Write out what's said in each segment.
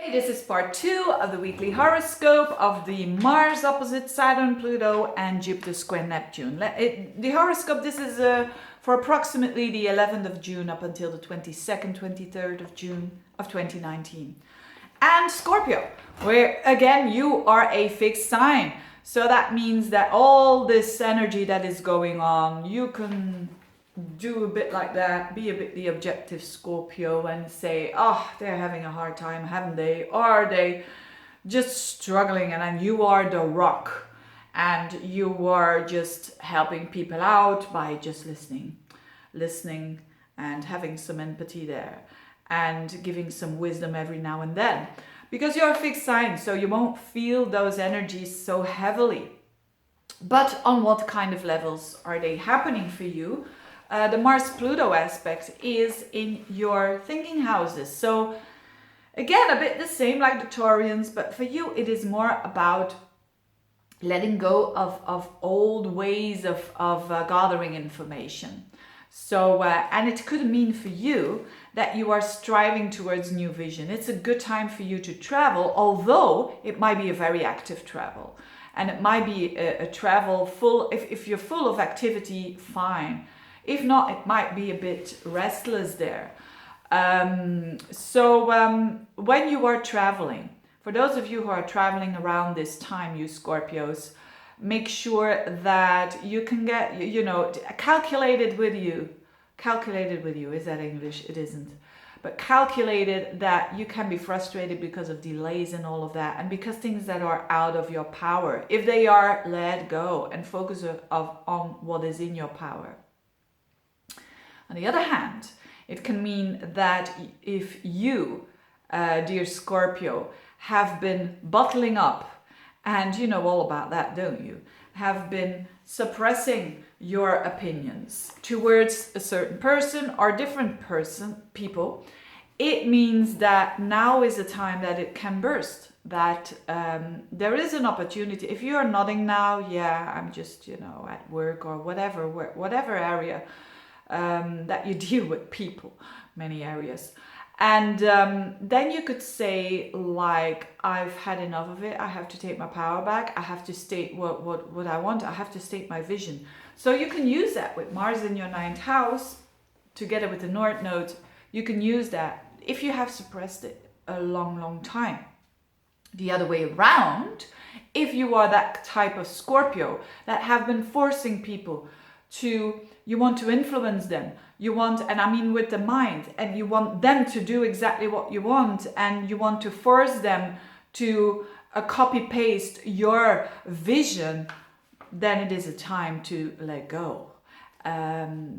Hey, this is part 2 of the weekly horoscope of the Mars opposite Saturn, Pluto and Jupiter square Neptune. The horoscope, this is for approximately the 11th of June up until the 22nd, 23rd of June of 2019. And Scorpio, where again you are a fixed sign. So that means that all this energy that is going on, you can do a bit like that, be a bit the objective Scorpio and say, oh, they're having a hard time, haven't they? Or are they just struggling? And then you are the rock and you are just helping people out by just listening and having some empathy there and giving some wisdom every now and then. Because you're a fixed sign, so you won't feel those energies so heavily. But on what kind of levels are they happening for you? The Mars-Pluto aspect is in your thinking houses. So again, a bit the same like the Taurians, but for you it is more about letting go of old ways of gathering information. So, and it could mean for you that you are striving towards new vision. It's a good time for you to travel, although it might be a very active travel. And it might be a travel full, if you're full of activity, fine. If not, it might be a bit restless there. When you are traveling, for those of you who are traveling around this time, you Scorpios, make sure that you can get, calculated with you. Calculated with you, is that English? It isn't. But calculated that you can be frustrated because of delays and all of that, and because things that are out of your power. If they are, let go and focus on what is in your power. On the other hand, it can mean that if you, dear Scorpio, have been bottling up, and you know all about that, don't you? Have been suppressing your opinions towards a certain person or different people, it means that now is a time that it can burst. That there is an opportunity. If you are nodding now, yeah, I'm just, at work or whatever area that you deal with people, many areas. And then you could say, like, I've had enough of it. I have to take my power back. I have to state what I want. I have to state my vision. So you can use that with Mars in your 9th house, together with the North Node. You can use that if you have suppressed it a long, long time. The other way around, if you are that type of Scorpio that have been forcing people to, you want to influence them, and I mean with the mind, and you want them to do exactly what you want, and you want to force them to copy paste your vision, then it is a time to let go.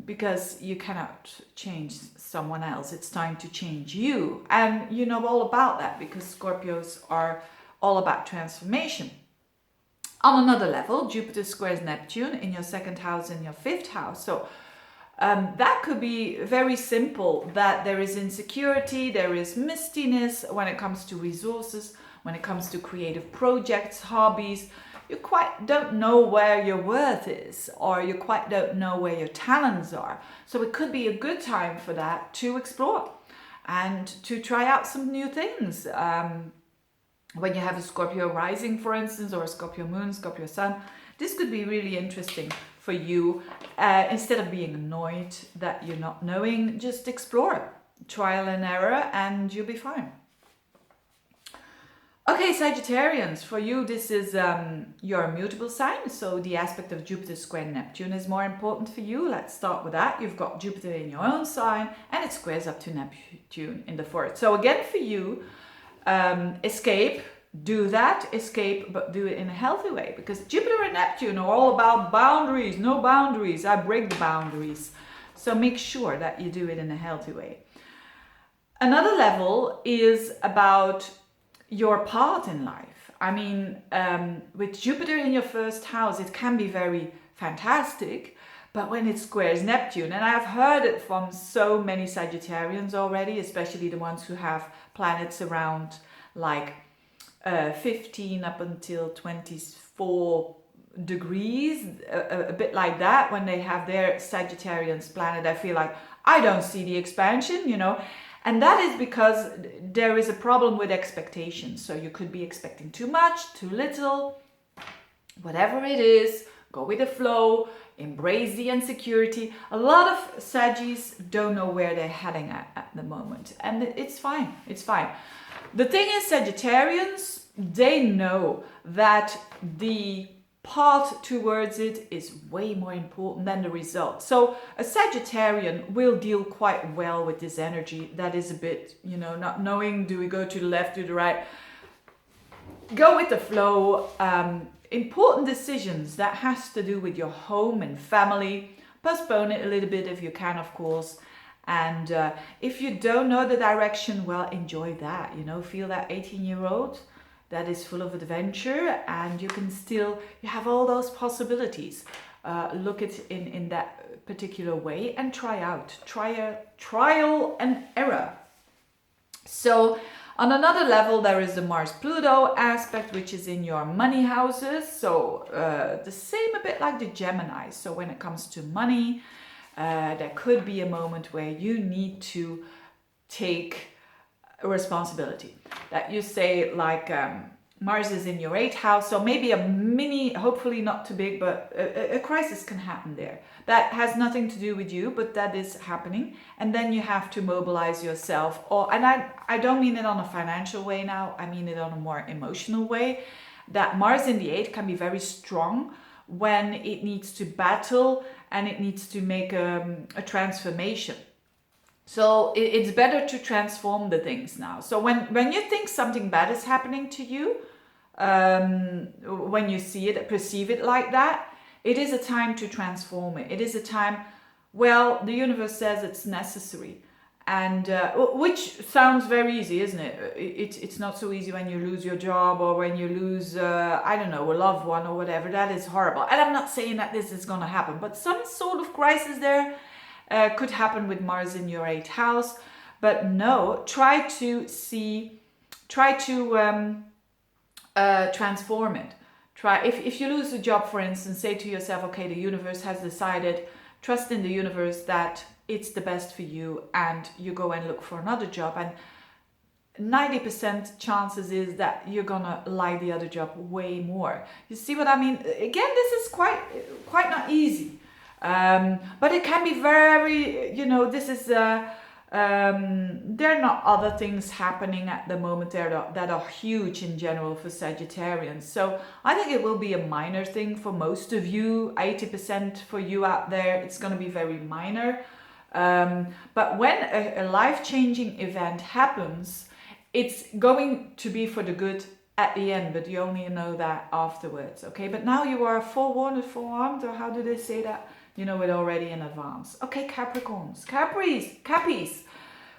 Because you cannot change someone else. It's time to change you. And you know all about that because Scorpios are all about transformation. On another level, Jupiter squares Neptune in your 2nd house and your 5th house. So that could be very simple, that there is insecurity, there is mistiness when it comes to resources, when it comes to creative projects, hobbies. You quite don't know where your worth is, or you quite don't know where your talents are. So it could be a good time for that to explore and to try out some new things. When you have a Scorpio rising, for instance, or a Scorpio moon, Scorpio sun, this could be really interesting for you. Instead of being annoyed that you're not knowing, just explore. Trial and error, and you'll be fine. Okay, Sagittarians, for you this is your immutable sign, so the aspect of Jupiter square Neptune is more important for you. Let's start with that. You've got Jupiter in your own sign and it squares up to Neptune in the 4th. So again for you, escape, but do it in a healthy way, because Jupiter and Neptune are all about boundaries, no boundaries. I break the boundaries. So make sure that you do it in a healthy way. Another level is about your path in life. I mean, with Jupiter in your 1st house, it can be very fantastic, but when it squares Neptune, and I've heard it from so many Sagittarians already, especially the ones who have planets around like 15 up until 24 degrees, a bit like that, when they have their Sagittarians planet, I feel like I don't see the expansion, And that is because there is a problem with expectations. So you could be expecting too much, too little, whatever it is, go with the flow, embrace the insecurity. A lot of Saggies don't know where they're heading at the moment. And it's fine, it's fine. The thing is, Sagittarians, they know that the path towards it is way more important than the result. So a Sagittarian will deal quite well with this energy that is a bit, not knowing, do we go to the left, to the right? Go with the flow. Important decisions that has to do with your home and family. Postpone it a little bit if you can, of course. And if you don't know the direction, well, enjoy that. Feel that 18-year-old that is full of adventure, and you have all those possibilities. Look at it in that particular way and try out. Trial and error. So on another level, there is the Mars-Pluto aspect, which is in your money houses. So the same a bit like the Gemini. So when it comes to money, there could be a moment where you need to take a responsibility. That you say, like, Mars is in your 8th house, so maybe a mini, hopefully not too big, but a crisis can happen there. That has nothing to do with you, but that is happening. And then you have to mobilize yourself. And I don't mean it on a financial way now, I mean it on a more emotional way. That Mars in the 8th can be very strong when it needs to battle and it needs to make a transformation. So it's better to transform the things now. So when you think something bad is happening to you, when you see it, perceive it like that, it is a time to transform it. It is a time, well, the universe says it's necessary. And which sounds very easy, isn't it? It's not so easy when you lose your job or when you lose, a loved one or whatever. That is horrible. And I'm not saying that this is going to happen, but some sort of crisis there could happen with Mars in your 8th house. But no, try to transform it. If you lose a job, for instance, say to yourself, okay, the universe has decided, trust in the universe that it's the best for you, and you go and look for another job, and 90% chances is that you're gonna like the other job way more. You see what I mean? Again, this is quite not easy, but it can be very, this is there are not other things happening at the moment that are huge in general for Sagittarians. So I think it will be a minor thing for most of you. 80% for you out there, it's going to be very minor. But when a life-changing event happens, it's going to be for the good at the end, but you only know that afterwards, okay? But now you are forewarned, or how do they say that? You know it already in advance. Okay, Capricorns, Cappies.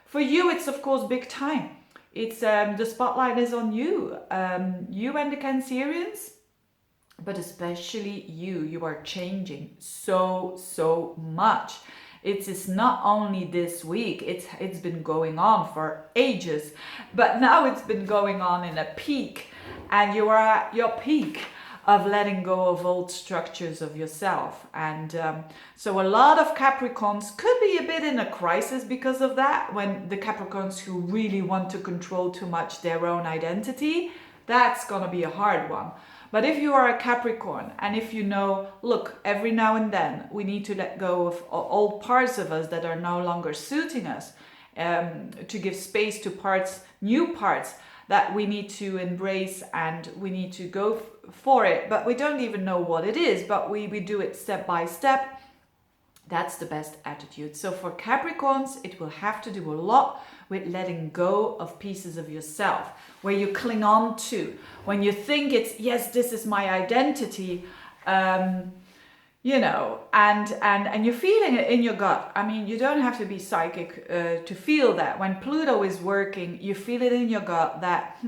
For you, it's of course big time. It's the spotlight is on you. You and the Cancerians, but especially you. You are changing so much. It is not only this week. It's been going on for ages, but now it's been going on in a peak, and you are at your peak of letting go of old structures of yourself. And so a lot of Capricorns could be a bit in a crisis because of that, when the Capricorns who really want to control too much their own identity, that's going to be a hard one. But if you are a Capricorn, and if you know, look, every now and then we need to let go of old parts of us that are no longer suiting us, to give space to new parts that we need to embrace, and we need to go for it, but we don't even know what it is, but we do it step by step. That's the best attitude. So for Capricorns, it will have to do a lot with letting go of pieces of yourself where you cling on to. When you think it's, yes, this is my identity, and you're feeling it in your gut. I mean, you don't have to be psychic to feel that. When Pluto is working, you feel it in your gut that,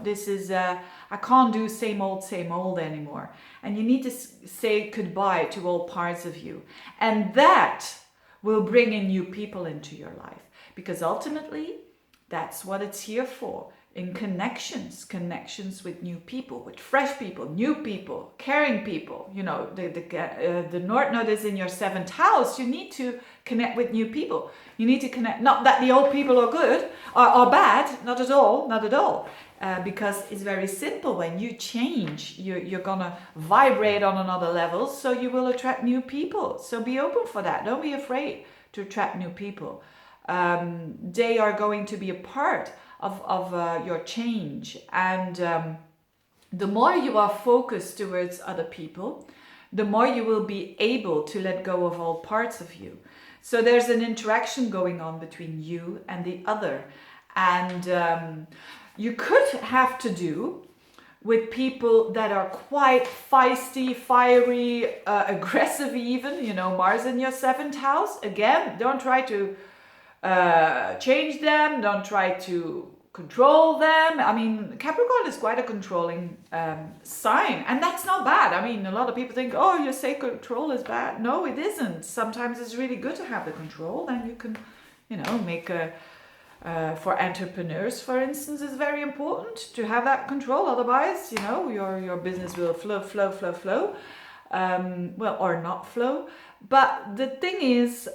this is, I can't do same old anymore. And you need to say goodbye to all parts of you. And that will bring in new people into your life. Because ultimately, that's what it's here for. in connections with new people, with fresh people, new people, caring people. You know, the North Node is in your 7th house. You need to connect with new people. You need to connect, not that the old people are good or bad, not at all, not at all. Because it's very simple. When you change, you're gonna vibrate on another level, so you will attract new people. So be open for that. Don't be afraid to attract new people. They are going to be a part of your change, and the more you are focused towards other people, the more you will be able to let go of all parts of you. So there's an interaction going on between you and the other, and you could have to do with people that are quite feisty, fiery, aggressive even, you know, Mars in your 7th house. Again, don't try to change them, don't try to control them. I mean, Capricorn is quite a controlling sign, and that's not bad. I mean, a lot of people think, oh, you say control is bad. No, it isn't. Sometimes it's really good to have the control, then you can, you know, make a for entrepreneurs, for instance, it's very important to have that control. Otherwise, you know, your business will flow. Well, or not flow. But the thing is,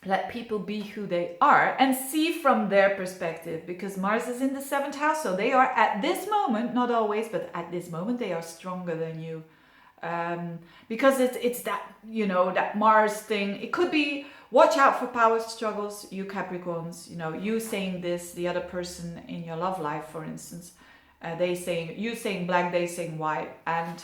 let people be who they are and see from their perspective, because Mars is in the 7th house. So they are at this moment, not always, but at this moment, they are stronger than you. Because it's that, you know, that Mars thing. It could be, watch out for power struggles, you Capricorns. You know, you saying this, the other person in your love life, for instance, you saying black, they saying white. And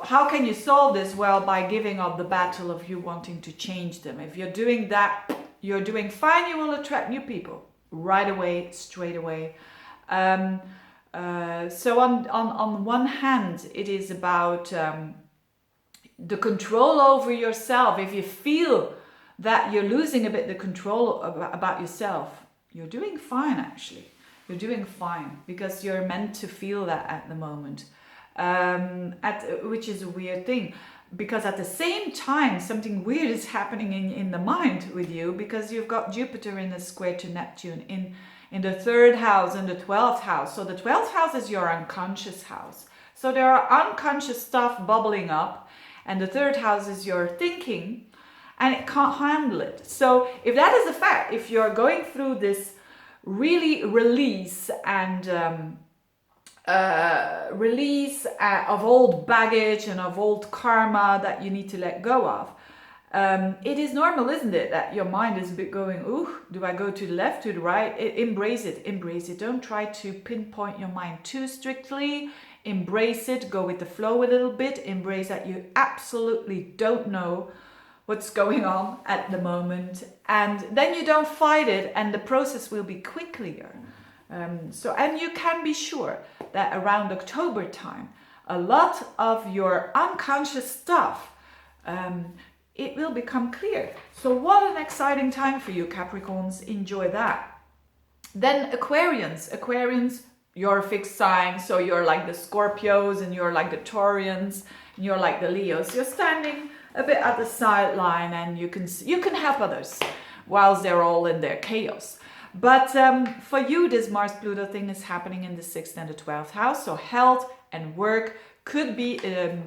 how can you solve this? Well, by giving up the battle of you wanting to change them. If you're doing that, you're doing fine. You will attract new people right away, straight away. So on one hand, it is about the control over yourself. If you feel that you're losing a bit the control about yourself, you're doing fine, actually. You're doing fine, because you're meant to feel that at the moment, which is a weird thing. Because at the same time, something weird is happening in the mind with you, because you've got Jupiter in a square to Neptune in the 3rd house and the 12th house. So the 12th house is your unconscious house. So there are unconscious stuff bubbling up, and the 3rd house is your thinking, and it can't handle it. So if that is a fact, if you're going through this really release and of old baggage and of old karma that you need to let go of, it is normal, isn't it, that your mind is a bit going, ooh, do I go to the left, to the right? Embrace it. Don't try to pinpoint your mind too strictly. Embrace it. Go with the flow a little bit. Embrace that you absolutely don't know what's going on at the moment, and then you don't fight it, and the process will be quicker. And you can be sure that around October time, a lot of your unconscious stuff, it will become clear. So what an exciting time for you, Capricorns. Enjoy that. Then Aquarians, you're a fixed sign, so you're like the Scorpios, and you're like the Taurians, and you're like the Leos. You're standing a bit at the sideline, and you can help others whilst they're all in their chaos. But for you, this Mars-Pluto thing is happening in the 6th and the 12th house. So health and work could be the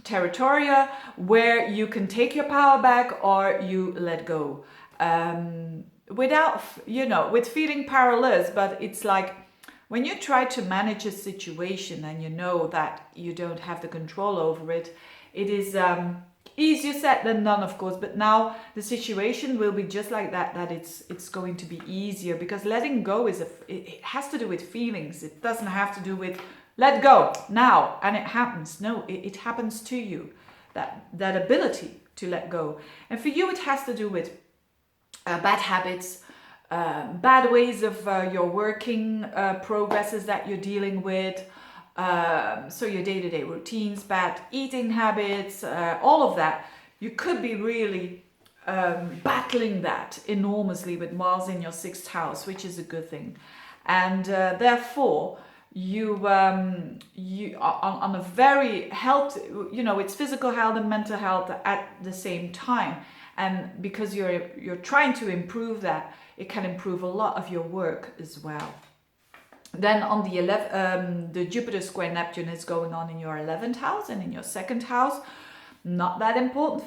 territoria where you can take your power back, or you let go. Without, you know, with feeling powerless. But it's like, when you try to manage a situation and you know that you don't have the control over it, it is easier said than done, of course. But now the situation will be just like that it's going to be easier, because letting go it has to do with feelings. It doesn't have to do with let go now and it happens. No, it happens to you, that ability to let go. And for you, it has to do with bad habits, bad ways of your working progresses that you're dealing with, so your day-to-day routines, bad eating habits, all of that. You could be really battling that enormously with Mars in your 6th house, which is a good thing. And therefore you on a very health, you know, it's physical health and mental health at the same time. And because you're trying to improve that, it can improve a lot of your work as well. Then on the 11th, the Jupiter square Neptune is going on in your 11th house and in your 2nd house. Not that important